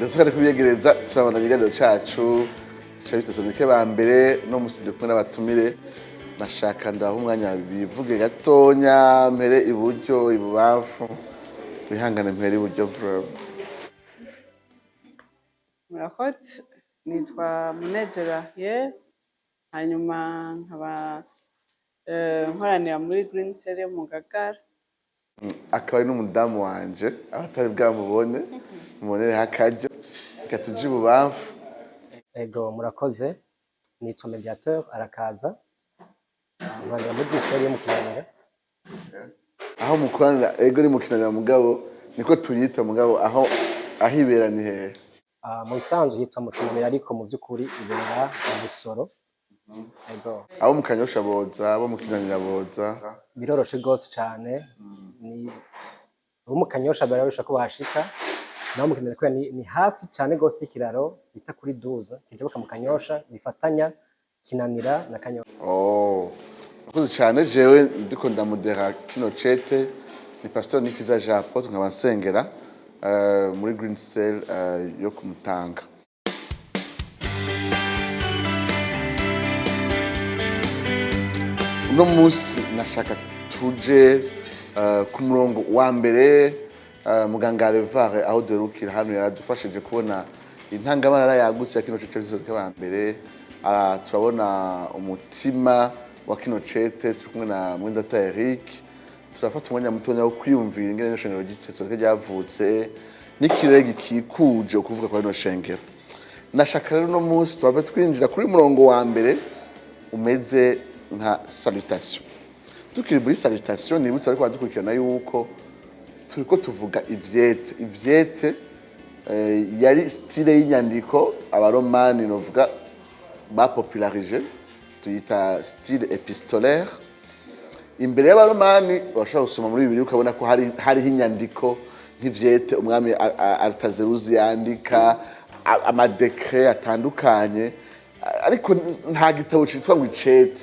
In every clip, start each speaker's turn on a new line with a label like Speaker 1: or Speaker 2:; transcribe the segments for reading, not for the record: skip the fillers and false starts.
Speaker 1: ndetse kandi kubiyegereza turabona ikiganiro cacu Tesalonike ba mbere no musije kumwe n'abatumire nashaka ndaho umwanya bivuge gatonya mpere iburyo ibubafu bihangane mpere iburyo verb.
Speaker 2: Murakoze, nitwa Munezero Ariel, hanyuma nkaba nkoranira muri Green Cell mu Ngagara.
Speaker 1: Akaba ari n'umudamu wanje abatari bwamubone mubonere akaryo reka tuje ibubafu.
Speaker 3: Ego murakoze, nitwa Mediateur Arakaza, nkoranira muri Green Cell yo mu Kinanira.
Speaker 1: Aho mukoranira ego ni mu Kinanira mugabo niko tuyita mugabo aho ibera ni hehe?
Speaker 3: Mu bisanzwe hitwa mu Kinanira ariko mu by'ukuri ibera mu Busoro. Ego
Speaker 1: Abo mu Kanyosha boza, abo mu Kinanira boza.
Speaker 3: biroroshe rwose cyane, ni abo mu Kanyosha barabisha ko bahashika, naho mu Kinanira kubera ni hafi cyane rwose y'ikiraro bita kuri Duza kijabuka mu Kanyosha bifatanya Kinanira na Kanyosha.
Speaker 1: Murakoze cyane, jewe ndiko ndamudera kino cete ni Pastor Nikiza Jean Apotre nkaba nsengera muri Green Cell yo kumutanga. Uno munsi nashaka tuje ku murongo wa mbere muganga Revare aho derukira hano yaradufashije kubona intangamara yagutse ya kino cete ba mbere. Turabona umutima wa kino cete turi kumwe na Mwendata Eric, turafata umwanya mutonya wo kwiyumvira ingene n'ishengero ry'Itesalonike ryavutse n'ikirege kikuje ukuvuga kwa rino shengero. Nashaka rero no munsi twave twinjira kuri murongo wa mbere umeze nka salutation. Tukiri muri salutation nibutsa ariko badukurikirana yuko turiko tuvuga ivyete yari style y'inyandiko abaromani novuga bapopularisé tuyita style épistolaire. Imbere y'abaromani bashobora gusoma muri Bibiliya ukabona ko hariho inyandiko nk'ivyete umwami Artazeruzi yandika amadekre atandukanye, ariko nta gitabo citwa ngo icete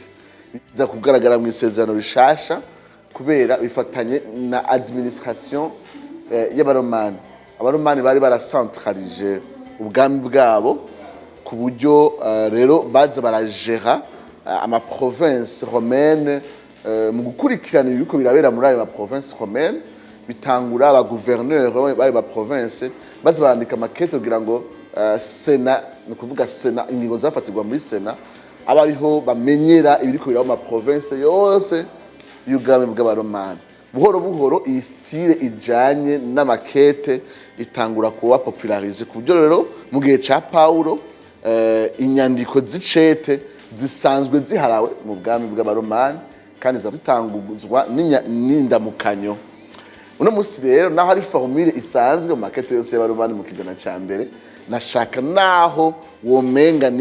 Speaker 1: biza kugaragara mu isezerano rishasha kubera bifatanye na administration y'abaromani. Abaromani bari baracentralije ubwami bwabo ku buryo rero baza baragera ama province romaine. Mu gukurikirana ibiko birabera muri ayo ma province romaine bitangura aba gouverneur b'ayo ma province baza barandika makete kugira ngo sena ni kuvuga sena ingingo zafatirwa muri sena aba ariho bamenyera ibiriko biraba ma province yose y'ubwami bw'abaromani. Buhoro buhoro iyi style ijanye n'amakete itangura kuba popularize ku buryo rero mu gihe ca Paulo inyandiko z'icete zisanzwe ziharawe mu bwami bw'abaromani kandi zitanguzwa n'indamukanyo. Uno munsi rero naho ari formule isanzwe mu makete yose y'abaromani mu kijana ca mbere, nashaka naho womenga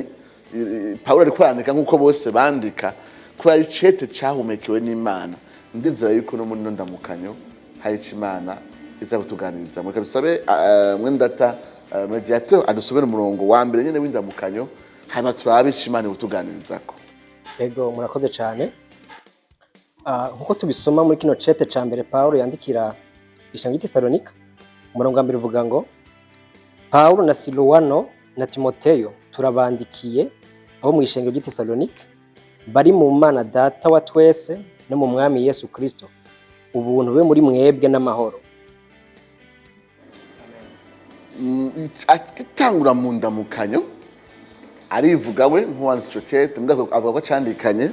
Speaker 1: Paulo ariko yandika nk'uko bose bandika ko ari icete cahumekewe n'Imana. Ndizera yuko no muri no ndamukanyo hari Imana iza kutuganiriza. Mureka dusabe Mwendata Mediateur adusubire umurongo wa mbere nyene w'indamukanyo hanyuma turabe Imana ibutuganirizako.
Speaker 3: Ego murakoze cyane. Nkuko tubisoma muri kino cete ca mbere Paulo yandikira ishengero ry'Itesalonike, umurongo wa mbere uvuga ngo Paulo na Silwano na Timoteyo turabandikiye abo mu ishengero ry'Itesalonike bari mu Mana Data wa twese no mu Mwami Yesu Kristo, ubuntu bube muri mwebwe n'amahoro.
Speaker 1: Akitangura mu ndamukanyo arivuga we nk'uwanditse ico cete mbwa avuga ko candikanye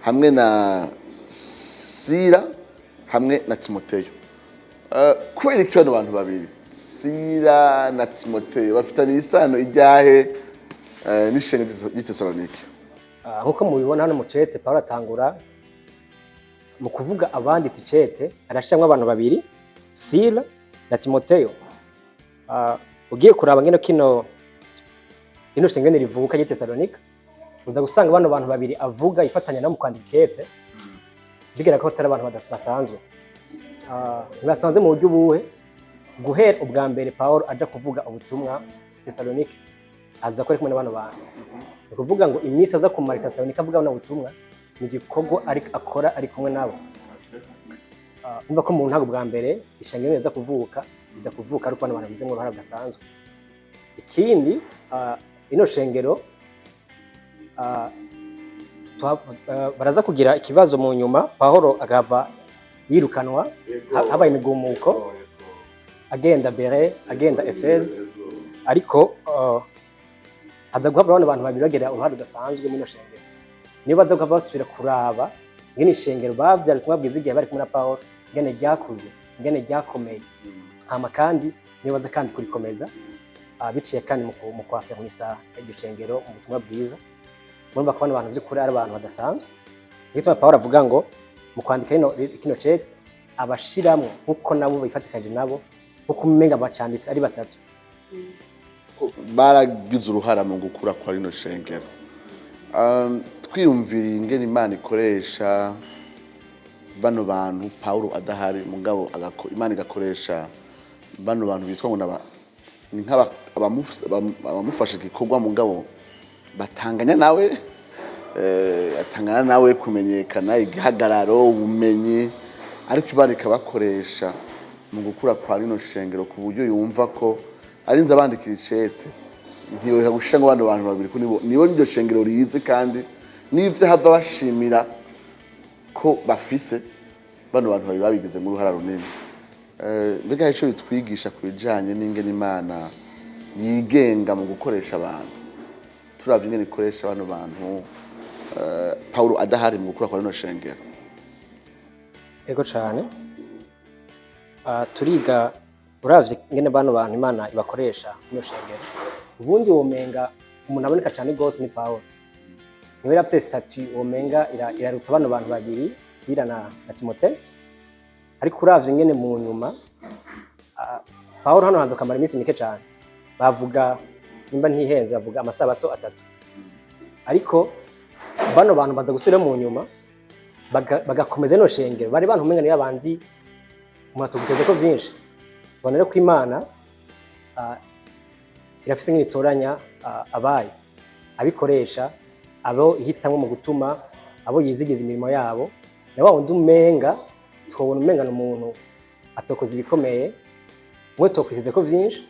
Speaker 1: hamwe na Sila hamwe na Timoteyo. Kubera iki bano bantu babiri Sila na Timoteyo bafitanye isano ijyahe n'ishengero ry'Itesalonike?
Speaker 3: Nkuko mubibona hano mu cete Paulo atangura mu kuvuga abanditse icete arashiramwo abantu babiri Sila na Timoteyo. Ugiye kuraba ngene kino shengero rivuka ry'Itesalonike uza gusanga bano bantu babiri avuga ifatanya no mu kwandika icete bigera ko atari abantu basanzwe. Mwasanze mu buryo buhe guhera ubwa mbere Paulo aja kuvuga ubutumwa Tesalonike aza ko ari kumwe n'abantu bantu. Ni kuvuga ngo iminsi aza kumara Tesalonike avuga ubutumwa ni igikorwa akora ari kumwe nabo. Umva ko mu ntago bwa mbere ishengero yaza kuvuka ari uko abantu bizemwe bahara gasanzwe. ikindi ino shengero baraza kugira ikibazo mu nyuma Pawulo agava yirukanwa habaye imigumuko agenda Bere agenda Efeze ariko haza guhabwa abantu babiri bagira uruhare rudasanzwe muri ino shengero niyo baza kuva basubira kuraba ngene ishengero bavyara tumwe bwiza igihe bari kumwe na Pawulo ngene ryakuze ngene ryakomeye hama kandi niyo baza kandi kurikomeza biciye kandi mu kwafirmisa iryo shengero mu butumwa bwiza murumva ko abantu by'ukuri ari abantu badasanzwe bituma Pawulo avuga ngo mu kwandika kino cete abashiramwe nkuko nabo bifatikaje nabo nkuko umenga bacanditse ari batatu
Speaker 1: baragize uruhara mu gukura kwa rino shengero. Twiyumvira ingene Imana ikoresha bano bantu Pawulo adahari mugabo Imana igakoresha bano bantu bitwa ngo ni abamufasha igikorwa mugabo batanganya nawe atangana nawe kumenyekana igihagararo ubumenyi ariko Imana ikabakoresha mu gukura kwa rino shengero ku buryo yumva ko arinze abandikira icete ntiyoha gushira ngo bano bantu babiri nibo niryo shengero riyize kandi n'ivyo hava bashimira ko bafise bano bantu babiri babigize mu ruhara runini. Mbega ico bitwigisha kubijanye n'ingene Imana yigenga mu gukoresha abantu turavye ingene ikoresha bano bantu Pawulo adahari mu gukura kwa rino shengero.
Speaker 3: Ego cane turiga uravye ingene bano bantu Imana ibakoresha rino shengero ubundi womenga umuntu aboneka cane gose ni Pawulo niwe yapfe statut womenga iraruta bano bantu babiri Sila na Timote ariko uravye ingene mu nyuma Pawulo hano hanze kamara iminsi mike cane bavuga nimba ntihenze bavuga amasabato 3 ariko bano bantu baza gusubira mu nyuma bagakomeza no shengero bari bantu umenga niyo abandi muratuguteze ko byinshi bonere ko Imana irafise nk'itoranya abaye abikoresha abo ihitamwe mu gutuma abo yizigiza imirimo yabo na wundi umenga twobona umenga n'umuntu atokoza ibikomeye mwe tokwizeze ko byinshi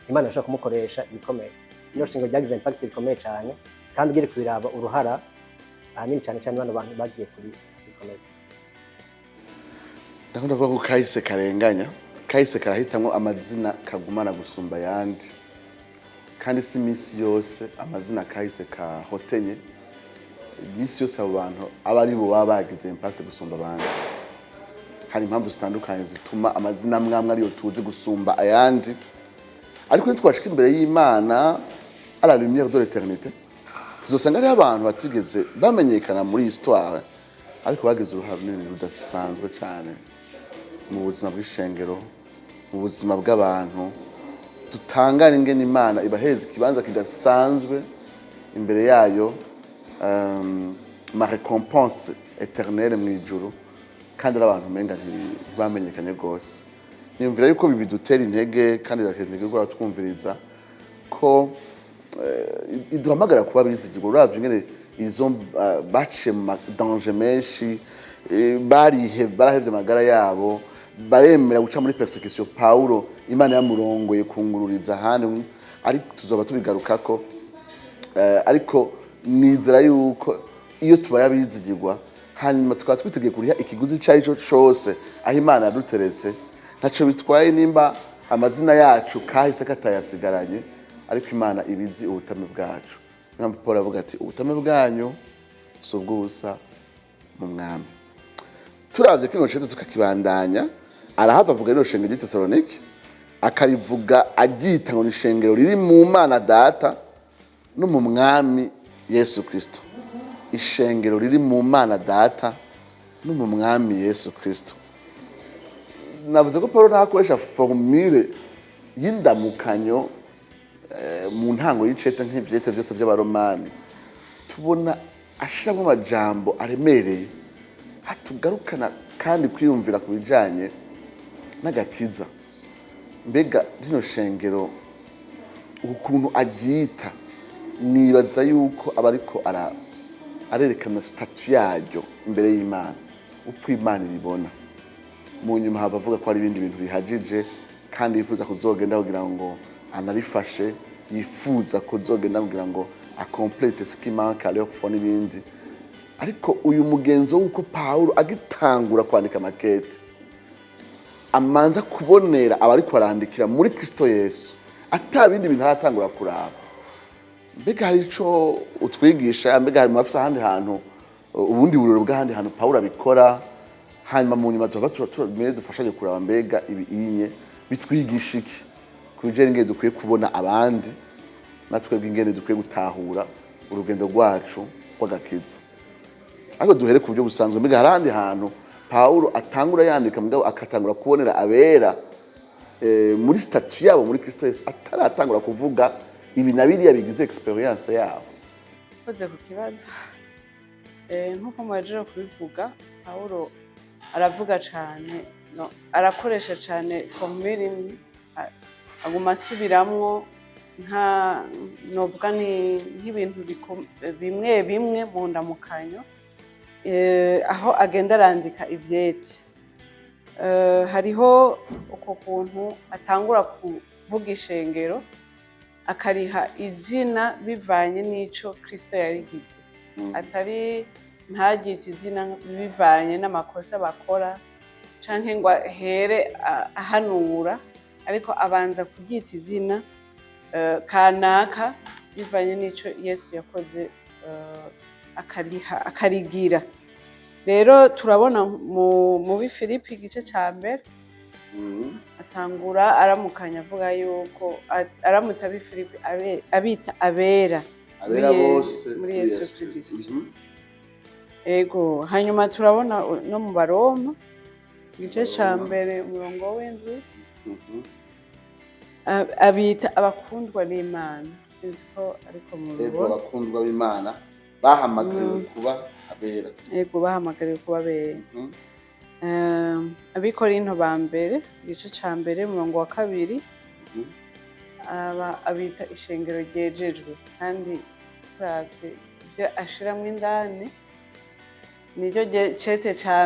Speaker 3: Imana ishaka kumukoresha ibikomeye ino shingiro ryagize impact ikomeye cyane kandi ugire kubiraba uruhara nini cyane cyane bano bantu bagiye kuri bikomeye.
Speaker 1: Ndakunda kuvuga ko kahise karenganya kahise karahitamwo amazina kagumana gusumba yandi kandi si misi yose amazina kahise ka hotenye misi yose abo bantu abari bo babagize impact gusumba abandi hari impamvu zitandukanye zituma amazina mwamwe ariyo tuzi gusumba ayandi ariko nitwashika imbere y'Imana à la lumière de l'éternité tuzosanga ari abantu batigeze bamenyekana muri histoire ariko bagize uruhare runini rudasanzwe cyane mu buzima bw'ishengero mu buzima bw'abantu tutangana ingene Imana ibaheza ikibanza kidasanzwe imbere yayo ma récompense éternelle mu ijuru kandi abantu menga ntibamenyekanye gose nimvira yuko bibidutera intege kandi bakentege ko twumviriza ko iduhamagara kuba bizigirwa uravye ingene izo baciye mu danger menshi barahevye amagara yabo baremera guca muri persecution Pawulo Imana yamurongoye kungururiza ahandi ariko tuzoba tubigarukako ariko nizera yuko iyo tubaye abizigirwa hanyuma tukaba twitegeye kuriha ikiguzi cyayico cyose aho Imana yaduteretse ntaco bitwaye nimba amazina yacu kahise katayasigaranye ariko Imana ibizi ubutame bwacu. Nkamva Paul avuga ati ubutame bwanyu subwusa mu mwami. Turavye kino cete tukakibandanya arahava avuga rino shengero ry'i Tesalonike akarivuga agita ngo ni shengero riri mu Mana Data no mu mwami Yesu Kristo. Ishengero riri mu Mana Data no mu mwami Yesu Kristo. Navuze ko Paul ntakoresha formule y'indamukanyo mu ntango y'icete nk'ivyete byose by'abaromani tubona ashiramo amajambo aremereye hatugarukana kandi kwiyumvira ku bijanye n'agakiza mbega rino shengero ukuntu agyita nibaza yuko abariko arerekana statut yaryo imbere y'Imana uko Imana ibibona mu nyuma hava avuga ko ari ibindi bintu bihagije kandi yifuza kuzogenda kugira ngo anarifashe yifuza kuzogenda kugira ngo akomplete ce qui manque à leur foi n'ibindi. Ariko uyu mugenzo w'uko Pawulo agitangura kwandika makete amanza kubonera abariko barandikira muri Kristo Yesu atabindi bintu aratangura kuraba. Mbega hari ico utwigisha, mbega hari murafise ahandi hantu ubundi burero bw'ahandi hantu Pawulo abikora, hanyuma mu nyuma tuba dufashanye kuraba mbega ibinye bitwigisha iki kubijanye n'ingene dukwiye kubona abandi natwe bw'ingene dukwiye gutahura urugendo rwacu rw'agakiza. Ariko duhere ku buryo busanzwe, mbega hari ahandi hantu Pawulo atangura yandika mugabo akatangura kubonera abera muri statut yabo muri Kristo Yesu ataratangura kuvuga ibi na biriya bigize experience yabo.
Speaker 2: Koze ku kibazo nk'uko mwaje kubivuga, Pawulo aravuga cyane, arakoresha cyane formule imwe, aguma asubiramwo novuga nk'ibintu bimwe bimwe mu ndamukanyo aho agenda arandika ivyeti. Hariho uko kuntu atangura kuvuga ishengero akariha izina bivanye n'ico Kristo yarigize, atari ntagite izina bivanye n'amakosa bakora canke ngo here ahanura, ariko abanza kuryita izina kanaka bivanye n'ico Yesu yakoze akarigira. Rero turabona mu Bifilipi igice ca mbere atangura aramukanya avuga yuko aramutse Abifilipi abita abera
Speaker 1: bose
Speaker 2: muri Yesu Kristo. Ego, hanyuma turabona no mu Baroma igice ca mbere umurongo w'indwi abita abakundwa n'Imana. Sinzi ko ariko mu
Speaker 1: Ego, abakundwa b'Imana bahamagariwe kuba abera.
Speaker 2: Ego, bahamagariwe kuba abera. Abikorinto ba mbere igice ca mbere umurongo wa 2 abita ishengero ryejejwe, kandi turavye ivyo ashiramwo indani niryo cete ca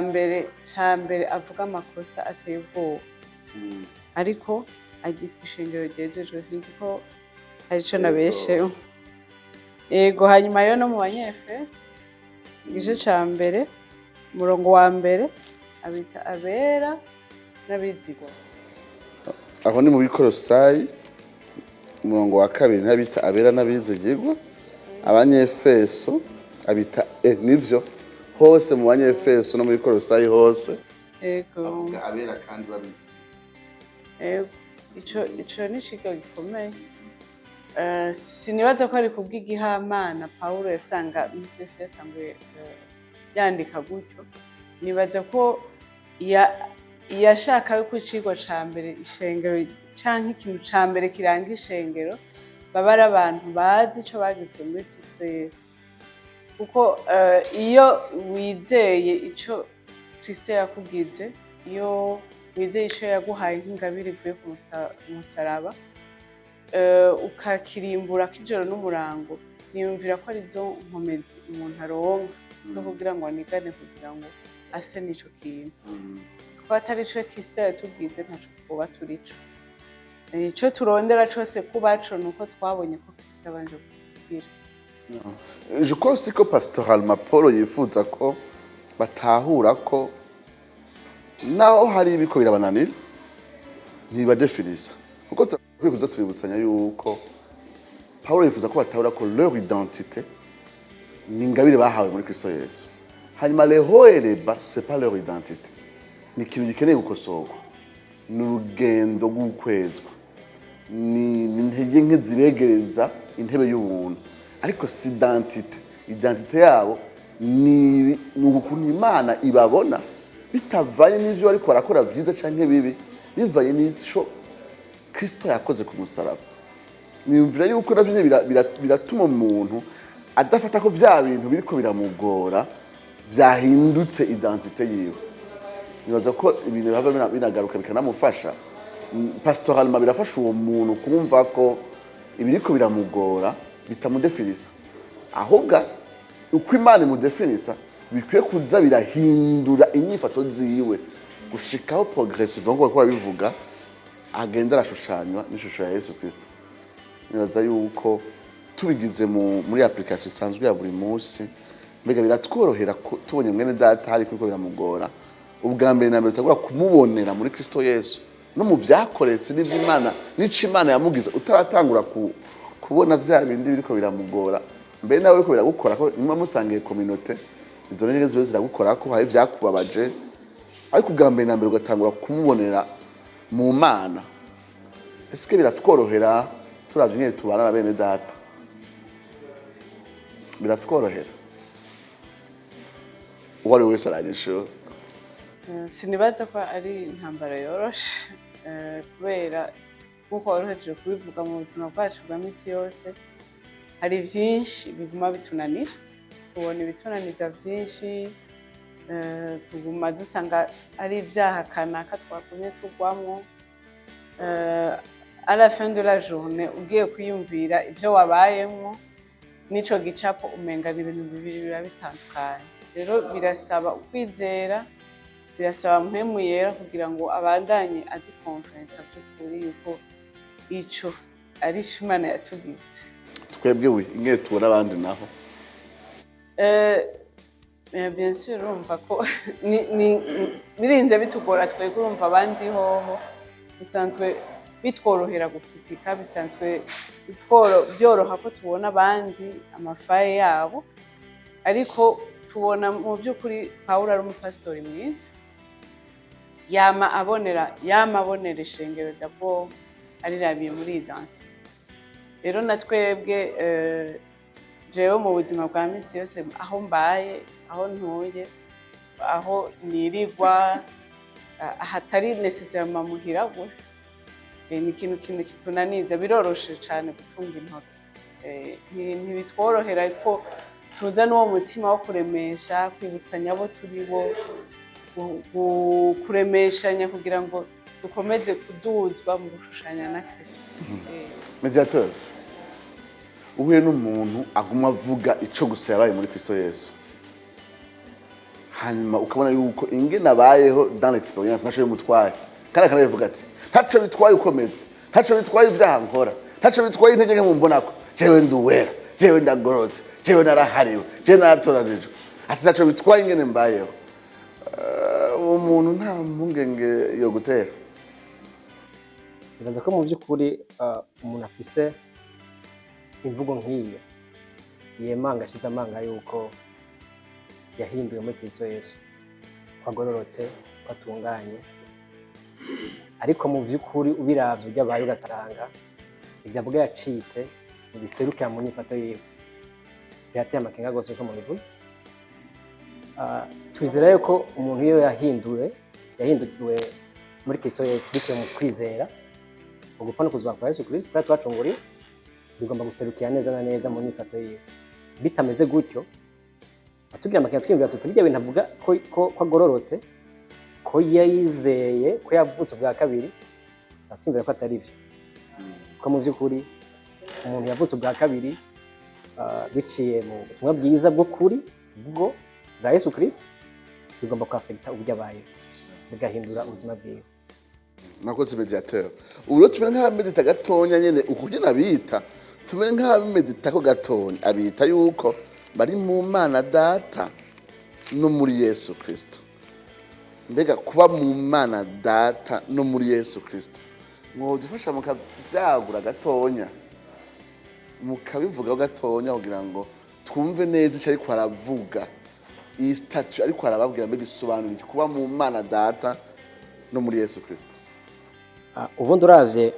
Speaker 2: mbere avuga amakosa ateye ubwoba, ariko agita ishengero ryejejwe. Sinzi ko arico nabesheho. Ego, hanyuma yo no mu Banyefeso igice ca mbere umurongo wa mbere abita abera n'abizigwa.
Speaker 1: Aho ni mu Bikolosayi umurongo wa 2 ntabita abera n'abizigirwa. Abanyefeso abita nivyo hose mu Banyefeso no mu Bikolosayi hose.
Speaker 2: Ego,
Speaker 1: abera kandi babizi.
Speaker 2: Ego, ico ni ikigo gikomeye. Sinibaza ko ari kubw'igihamana Pawulo yasanga Moses yatanguye yandika gutyo. Nibaza ko yashaka ko icigwa ca mbere ishengero canke ikintu ca mbere kiranga ishengero baba ari abantu bazi ico bagizwe muri Kristo Yesu, kuko iyo wizeye ico Kristo yakugize, iyo wizeye ico yaguhaye nk'ingabire ivuye ku musaraba, ukakirimbura k'ijoro n'umurango, niyumvira ko ari zo nkomezi umuntu aronka zo kugira ngo anigane kugira ngo ase n'ico kintu. Ko atari ico Kristo yatubwize ntaco twoba turico. Ico turondera cose kubaco nuko twabonye ko Kristo abanje kugira.
Speaker 1: Je crois aussi que pastoralement Paul yifuza ko batahura ko naho hari ibiko birabananira ntibadefiniza, kuko turakwiye kuza tubibutsanya yuko Pawulo yifuza ko batahura ko leur identité ni ingabire bahawe muri Kristo Yesu. Hanyuma leho eleba c'est pas leur identité, ni ikintu gikeneye gukosorwa, ni urugendo rw'ukwezwa, ni intege nke zibegereza intebe y'ubuntu, ariko si identité yabo ni ukuntu Imana ibabona bitavanye n'ivyo bariko barakora vyiza canke bibi, bivanye n'ico Kristo yakoze ku musaraba. Niyumvira yuko navyo biratuma umuntu adafata ko vya bintu biriko biramugora vyahindutse identité yiwe. Nibaza ko ibintu bava binagaruka bikanamufasha pastoralement, birafasha uwo muntu kumva ko ibiriko biramugora bitamudefinisa, ahubwo uko Imana imudefinisa bikwiye kuza birahindura inyifato ziwe gushikaho progressive, nk'uko bivuga agenda arashushanywa n'ishusho ya Yesu Kristo. nibaza yuko tubigize muri application isanzwe ya buri munsi mbega biratworohera tubonye mwene data hari kuko biramugora ubwa mbere na mbere utagura kumubonera muri Kristo Yesu no mu vyakoretse n'ivy'Imana n'ico Imana yamugize utaratangura kubona vya bindi biriko biramugora mbere nawe ko biragukora ko nimwe musangiye communauté izo nyenge zibe ziragukora ko hari vyakubabaje ariko ubwa mbere na mbere ugatangura kumubonera mu Mana ese biratworohera turavye nyene tubana na bene data biratworohera uwari wese aragisho
Speaker 2: sinibaza ko ari intambara yoroshe kubera nk'uko woroheje kubivuga mu buzima bwacu bwa minsi yose hari byinshi biguma bitunanira tubona ibitunaniza byinshi tuguma dusanga ari ibyaha kanaka twagumye tugwamwo à la fin de la journée ugiye kwiyumvira ibyo wabayemwo n'ico gicapo umenga ni ibintu bibiri biba bitandukanye rero birasaba ukwizera birasaba mpemu yera kugira ngo abandanye adukonferensa by'ukuri yuko ico ari Imana yatugize
Speaker 1: twebwe ingene tubona abandi naho
Speaker 2: bien sûr urumva ko birinze bitugora twebwe urumva abandi hoho bisanzwe bitworohera gukritika bisanzwe byoroha ko tubona abandi amafaye yabo ariko tubona mu by'ukuri Pawulo ari umupasitori mwiza yama abonera ishengero dabo arirabiye muri identité rero na twebwe jewe mu buzima bwa minsi yose aho mbaye aho ntuye aho nirigwa hatari necessairement muhira gusa ni ikintu kitunaniza biroroshe cyane gutunga intoki ntibitworohera ariko tuza n'uwo mutima wo kuremesha kwibutsanya abo turi bo kuremeshanya kugira ngo dukomeze kuduzwa mu gushushanya na Kristo
Speaker 1: mediateur uhuye n'umuntu aguma avuga ico gusa yabaye muri Kristo Yesu hanyuma ukabona yuko ingene abayeho dans l'expérience nasho y'umutwaye kandi akanabivuga ati ntaco bitwaye ukomeze ntaco bitwaye ivyaha nkora ntaco bitwaye intege nke mumbonako jewe nduwera jewe ndagorotse jewe narahariwe jewe naratoranijwe ati ntaco bitwaye ingene mbayeho uwo muntu nta mpungenge yo gutera
Speaker 3: bibaza ko mu by'ukuri umuntu afise imvugo nk'iyo yemanga ashize amanga yuko yahinduwe muri Kristo Yesu kwagororotse kwatunganye ariko mu by'ukuri ubiravye by'abaye ugasanga ibyo avuga yacitse biserukira mu nyifato yiwe birateye amakenga gose ko mubivuze twizera yuko umuntu iyo yahindukiwe muri Kristo Yesu biciye mu kwizera mu gupfa no kuzuka kwa Yesu Kristo kandi twacunguriwe bigomba guserukira neza na neza mu nyifato yiwe bitameze gutyo atugira amakenga twiyumvira tuti bijya bintu avuga ko agororotse ko yizeye ko yavutse ubwa kabiri atumvira ko atari byo ko mu by'ukuri umuntu yavutse ubwa kabiri biciye mu butumwa bwiza bw'ukuri bwo bwa Yesu Kristo bigomba kwafekita uburyo abaye bigahindura ubuzima bwiwe
Speaker 1: nakoze mediateur ubu tumene nk'abamedita gatonya nyene ukugena abita tumene nk'abamedita ko gatonya abita yuko bari mu Mana Data no muri Yesu Kristo mbega kuba mu Mana Data no muri Yesu Kristo mwodufasha mukavyagura gatonya mukabivuga gatonya kugira ngo twumve neza icyo ariko aravuga iyi statue ariko arababwira mbega isobanura kuba mu Mana Data no muri Yesu Kristo
Speaker 3: ubundi uravye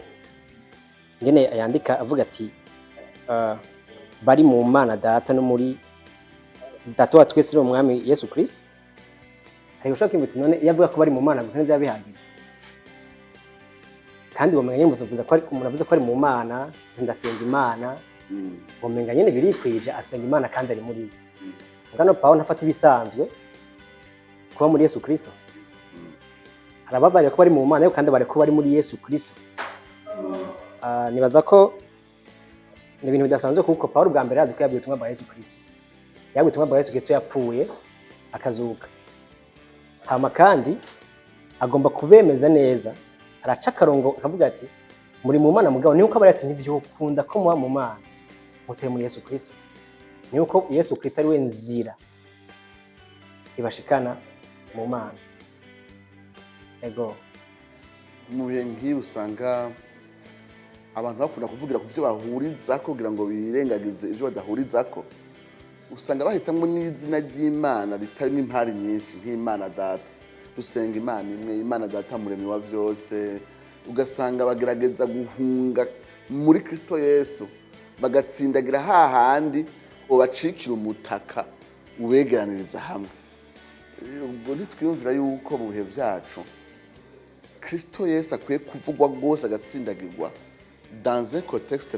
Speaker 3: ngene yandika avuga ati bari mu Mana Data no muri Data wa twese no mwami Yesu Kristo hari ushaka imbuto none yavuga ko bari mu Mana gusa n'ibya bihagije kandi bamenye muzuvuza ko ari umuntu avuze ko ari mu Mana ndasenga Imana bamenye nyene birikwije asenga Imana kandi ari muri ngano Paulo ntafata ibisanzwe kuba muri Yesu Kristo arababaye ko bari mu Mana kandi bare ko bari muri Yesu Kristo nibaza ko ni ibintu bidasanzwe kuko Paulo bwa mbere yazi ko yabwiye ubutumwa bwa Yesu Kristo yabwiye ubutumwa bwa Yesu Kristo yapfuye akazuka hama kandi agomba kubemeza neza araca akarongo akavuga ati muri mu mana mugabo ni uko aba ati ntibyokunda ko muba mu mana mutari muri Yesu Kristo, ni uko Yesu Kristo ari we nzira ibashikana mu mana. Ego
Speaker 1: mu bihe nk'ibi usanga abantu bakunda kuvugira ku byo bahurizako kugira ngo birengagize ibyo badahurizako, usanga bahitamwo n'izina ry'Imana ritarimo impari nyinshi nk'Imana Data. Dusenga Imana imwe, Imana Data muremyi wa byose, ugasanga bagerageza guhunga muri Kristo Yesu bagatsindagira hahandi ngo bacikire umutaka ubegeraniriza hamwe. Ubwo ntitwiyumvira yuko mu bihe byacu Kristo Yesu akwiye kuvugwa rwose agatsindagirwa dans un contexte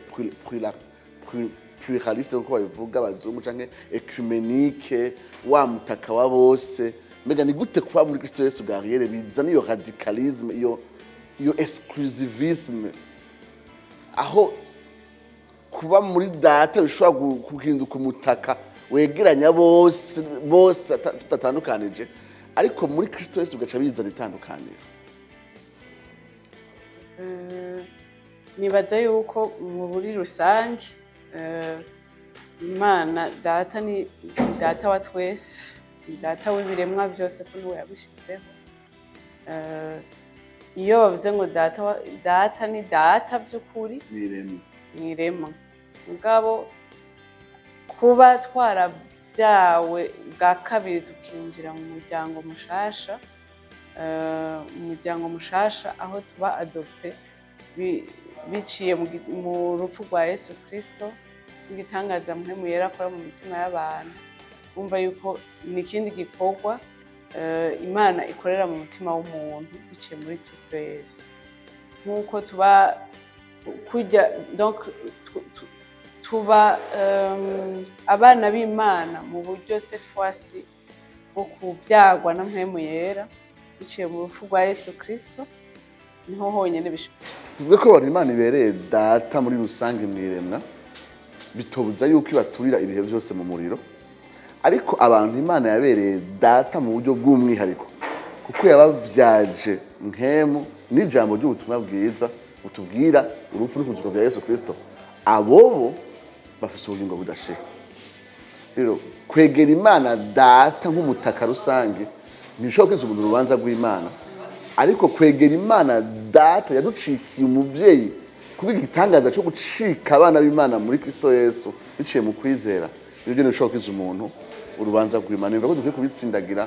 Speaker 1: pluraliste nk'uko babivuga abazungu canke ecumenique, wa mutaka wa bose. Mbega ni gute kuba muri Kristo Yesu garriere bizana iyo radicalisme, iyo exclusivisme, aho kuba muri Data bishobora guhinduka umutaka wegeranya bose tutatandukanije, ariko muri Kristo Yesu ugaca bizana itandukaniro.
Speaker 2: Nibaza yuko muri rusange Imana Data ni Data wa twese, ni Data w'ibiremwa byose ko niwe yabishizeho. Iyo bavuze ngo Data ni Data by'ukuri mwirema, mugabo kuba twarabyawe bwa kabiri tukinjira mu muryango mushasha, umuryango mushasha aho tuba adopte biciye mu rupfu rwa Yesu Kristo, igitangaza mpemu yera akora mu mitima y'abantu. Umva yuko ni ikindi gikorwa Imana ikorera mu mutima w'umuntu biciye muri Kristo Yesu, nk'uko tuba kujya donc tuba abana b'Imana mu buryo cette fois-ci bwo kubyagwa na mpemu yera biciye mu rupfu rwa Yesu Kristo, niho honyine bishoboka.
Speaker 1: Tuvuge ko abantu Imana ibereye Data muri rusange mwiremwa, bitobuza yuko ibaturira ibihe byose mu muriro, ariko abantu Imana yabereye Data mu buryo bw'umwihariko kuko yabavyaje nkemu n'ijambo ry'ubutumwa bwiza utubwira urupfu n'ukuzuka bya Yesu Kristo. Abobo bafise ubugingo budashira. Rero kwegera Imana Data nk'umutaka rusange ntibishobora kwiza umuntu urubanza rw'Imana, ariko kwegera Imana Data yaducikiye umuvyeyi kuko igitangaza cyo gucika abana b'Imana muri Kristo Yesu biciye mu kwizera, ibyo ntibishobora kwiza umuntu urubanza rw'Imana. Niba ko dukwiye kubitsindagira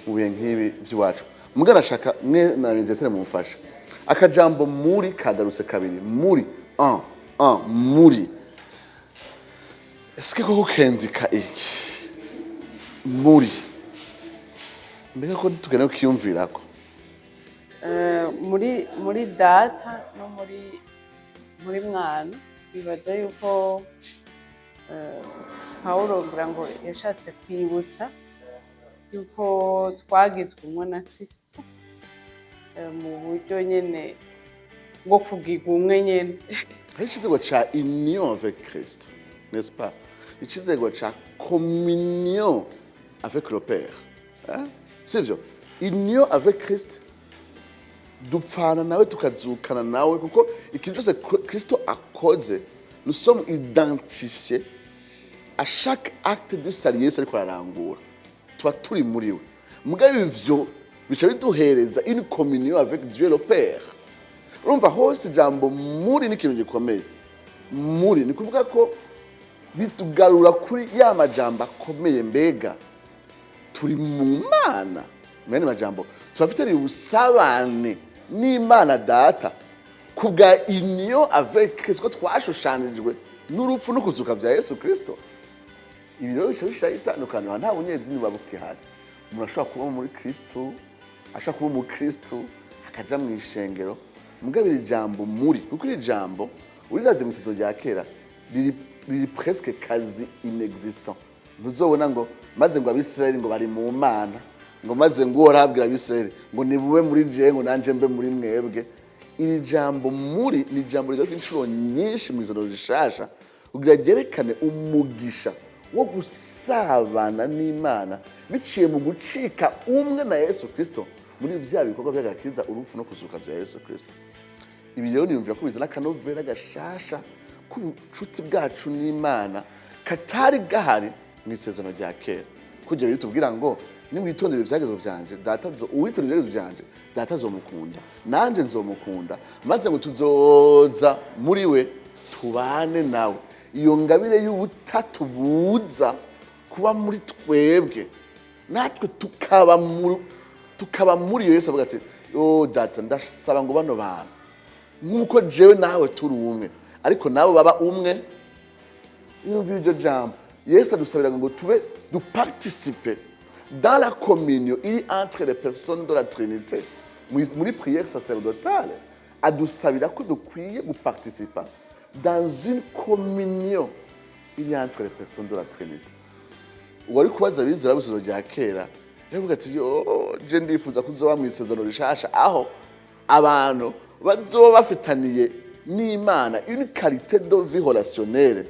Speaker 1: mu bihe nk'ibi by'iwacu. Mugana ashaka mwe na Benzetere mumufasha akajambo muri kagarutse kabiri, muri muri eske koko kendika iki muri mbega ko tugenda kiyumvirako
Speaker 2: muri Data no muri Mwana. Bibaza yuko Pawulo ngira ngo yashatse kwibutsa yuko twagizwe umwe na Kristo mu buryo nyene bwo kugirwa umwe nyene.
Speaker 1: hari ikizego ca union avec Christ, n'est-ce pas? Ikizego ca communion avec le Père, sivyo? Union avec Christ, dupfana nawe tukazukana nawe kuko ikintu cyose Kristo akoze, nous sommes identifiés à chaque acte de salut Yesu ariko ararangura, tuba turi muri we. Mugabe ivyo bica biduhereza une communion avec Dieu le Père. Urumva hose ijambo muri ni ikintu gikomeye. Muri ni kuvuga ko bitugarura kuri ya majambo akomeye, mbega turi mu Mana. Mene majambo turafite ubusabane n'Imana Data kubwa union avec Christ, ko twashushanijwe n'urupfu n'ukuzuka bya Yesu Kristo. Ibi rero bica bitandukana, nta bunyezini babukihari. Umuntu ashobora kuba muri Kristo, ashaka kuba mu Kristo akaja mu ishengero, mugabira ijambo muri kuko iri jambo uriravye mu isito rya kera riri presque quasi inexistant. Ntuzobona ngo maze ngo Abisirayeli ngo bari mu Mana, ngo maze ngo urabwira Abisirayeli ngo nibube muri je ngo nanje mbe muri mwebwe. Iri jambo muri ni jambo rigaruka inshuro nyinshi mu izoro rishasha kugira ryerekane umugisha wo gusabana n'Imana biciye mu gucika umwe na Yesu Kristo muri vya bikorwa by'agakiza, urupfu no kuzuka bya Yesu Kristo. ibi rero niyumvira ko bizana akanovera gashasha k'ubucuti bwacu n'Imana katari gahari mu isezerano rya kera. Kugira ngo tubwira ngo nimwitondere ivyagezwe vyanje uwitondere ivyagezwe vyanje data azomukunda nanje nzomukunda maze ngo tuzoza muri we tubane nawe. Iyo ngabire y'ubutatu buza kuba muri twebwe natwe tukaba muri Yesu avuga ati data ndasaba ngo bano bantu nk'uko jewe nawe turi umwe ariko nabo baba umwe. Yumva iryo jambo Yesu adusabira ngo tube du participer dans la communion iri entre les personnes de la Trinité. Muri prière sacerdotale adusabira ko dukwiye guparticipa dans une communion iri entre les personnes de la Trinité. Wari kubaza bizera busoro rya kera yavuga ati je ndifuza kuzoba mu isezerano rishasha aho abantu bazoba bafitaniye n'Imana une qualité de vie relationnelle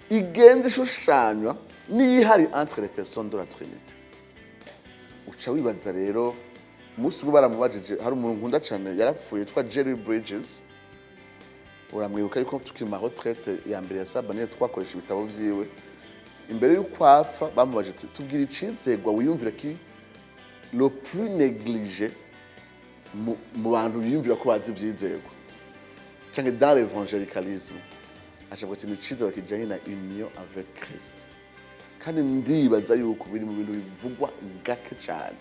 Speaker 1: igenda ishushanywa n'ihari entre les personnes de la Trinité. Uca wibaza rero umunsi ubwo baramubajije hari umuntu nkunda cyane yarapfuye yitwa Jerry Bridges, uramwibuka ariko tukiri ma retraite ya mbere ya Sabane twakoresha ibitabo vyiwe. Imbere y'uko apfa bamubaje ati tubwira icizegwa wiyumvira ki le plus négligé mu bantu biyumvira ko bazi ivyizegwa cyangwa dans l'évangélicalisme. Ashavuga ati nicizegwa kijanye na union avec Christ, kandi ndibaza yuko biri mu bintu bivugwa gake cyane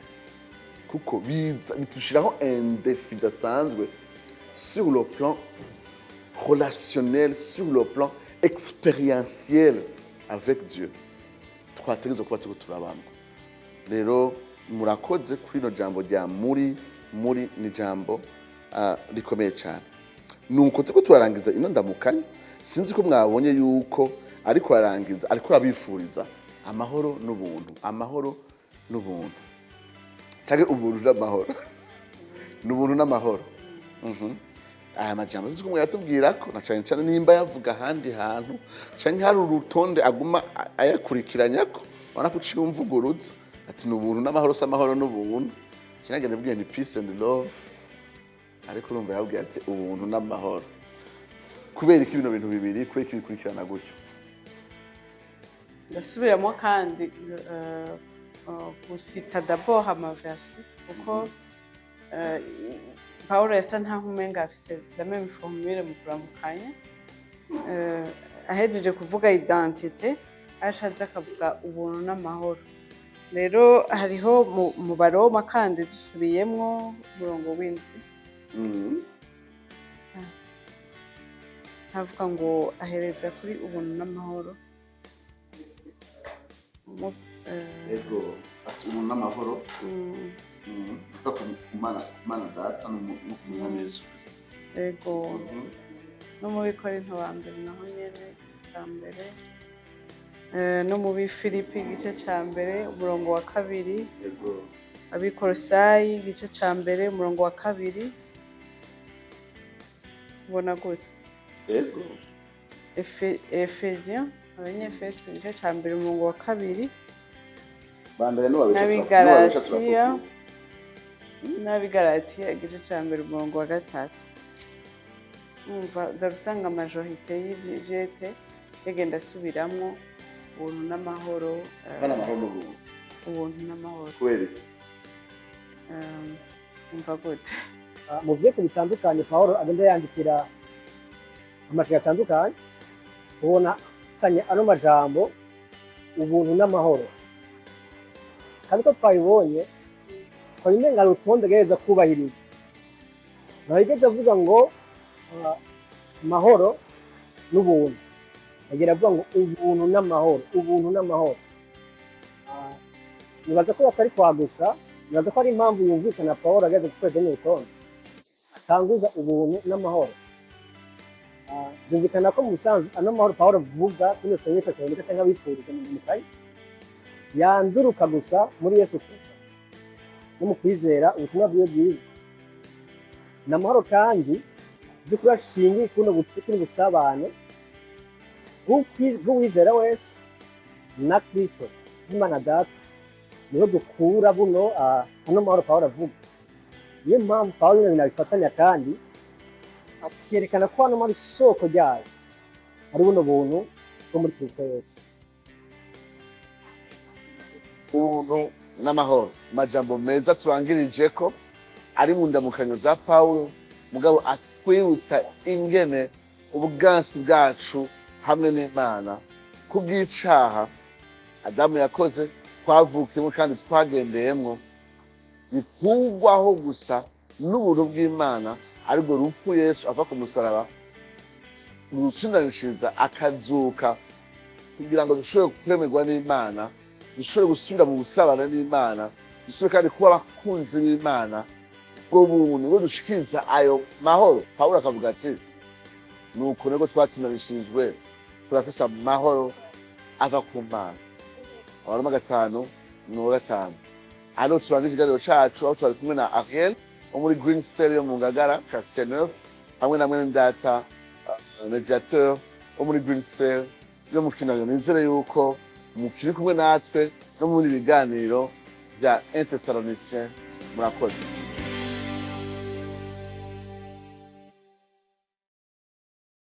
Speaker 1: kuko bitushiraho un défi dasanzwe sur le plan relationnel, sur le plan expérientiel avec Dieu. Twategeza kuba turiko turabamba. Rero murakoze kuri no jambo rya muri ni jambo rikomeye cyane. Nuko turiko turarangiza ino ndamukanye, sinzi ko mwabonye yuko ariko arangiza ariko abifuriza amahoro n'ubuntu, amahoro n'ubuntu cyangwa ubuntu n'amahoro n'ubuntu n'amahoro. Aya majambo sinzi ko mwatubwira ko na cyane cyane nimba yavuga ahandi hantu cyangwa hari urutonde aguma ayakurikiranya ko ubona ko uciye umvuguruza ati n'ubuntu n'amahoro s'amahoro n'ubuntu cyangwa nabwiye ni peace and love, ariko urumva yabwiye ati ubuntu n'amahoro. Kubera iki bino bintu bibiri kubera iki bikurikirana gutyo?
Speaker 2: Ndasubiramo kandi gusita d'abord amaversi kuko Paulo yasa ntaho umenga afise la même formule mu kuramukanya. Ahejeje kuvuga identité ashatse akavuga ubuntu n'amahoro. Rero hariho mu Baroma kandi dusubiyemwo umurongo w'indwi havuga ngo ahereza kuri ubuntu n'amahoro.
Speaker 1: Ego ati ubuntu n'amahoro Mana data n'umwana Yesu.
Speaker 2: Ego no mu Bikorinto ba mbere naho nyene cya mbere, no mu Bifilipi igice cya mbere umurongo wa 2, Abikolosayi igice cya mbere umurongo wa 2. Ubona gute?
Speaker 1: Ego
Speaker 2: Efesiens Abanyefeso igice cya mbere umurongo wa 2,
Speaker 1: bandare
Speaker 2: n'Abigalatiya igice cya mbere umurongo wa 3. Umva ndagusanga majorité y'ijete yagenda asubiramwo ubuntu n'amahoro, ubuntu n'amahoro.
Speaker 1: Kweli
Speaker 2: umva gute?
Speaker 3: Mu vyeko bitandukanye Paulo agenda yandikira amashaka atandukanye tubona tanye ano majambo ubuntu n'amahoro, kandi ko twabibonye ko imenga rutonde gereza kubahiriza. Nahigeze avuga ngo mahoro n'ubuntu, agira avuga ngo ubuntu n'amahoro, ubuntu n'amahoro. Nibaza ko atari kwagusa, nibaza ko ari impamvu yumvikana Paulo ageze gukweza n'urutonde atanguza ubuntu n'amahoro. Byumvikana ko mu busanzwe ano mahoro Paulo avuga kino cyonyine cyane cyangwa abifuriza mu mukayi yanduruka gusa muri Yesu Kristo no mu kwizera ubutumwa bwiwe bwiza. N'amahoro kandi by'ukuri ashingiye kuno gusabana bw'uwizera wese na Kristo n'Imana Data, niho dukura buno ano mahoro Paulo avuga. Niyo mpamvu Paulo nabifatanya kandi akerekana ko hano ari isoko ryayo ari buno buntu bwo muri Kristo Yesu.
Speaker 1: ubuntu n'amahoro amajambo meza turangirije ko ari mu ndamukanyo za Pawulo mugabo atwibutsa ingene ubwansi bwacu hamwe n'Imana kubw'icaha Adamu yakoze twavukiyemo kandi twagendeyemo bikurwaho gusa n'ubuntu bw'Imana aribwo rupfu Yesu ava ku musaraba urutsindanishiriza akazuka kugira ngo dushobore kwemerwa n'Imana, dushobore gusubira mu busabane n'Imana, dushobore kandi kuba abakunzi b'Imana. Ubwo buntu nibwo dushikiriza ayo mahoro. Pawulo akavuga ati nuko nibwo twatsindanishirijwe turafise amahoro ava ku Mana. Abaroma 5:5. Hano turangije ikiganiro cacu aho twari kumwe na Ariel wo muri Green Star yo mu Ngagara Quartier hamwe na mwene data mediateur wo muri Green Star yo mu Kinayo. Nizere yuko mukiri kumwe natwe no muri biganiro bya Intersaloniciens. Murakoze.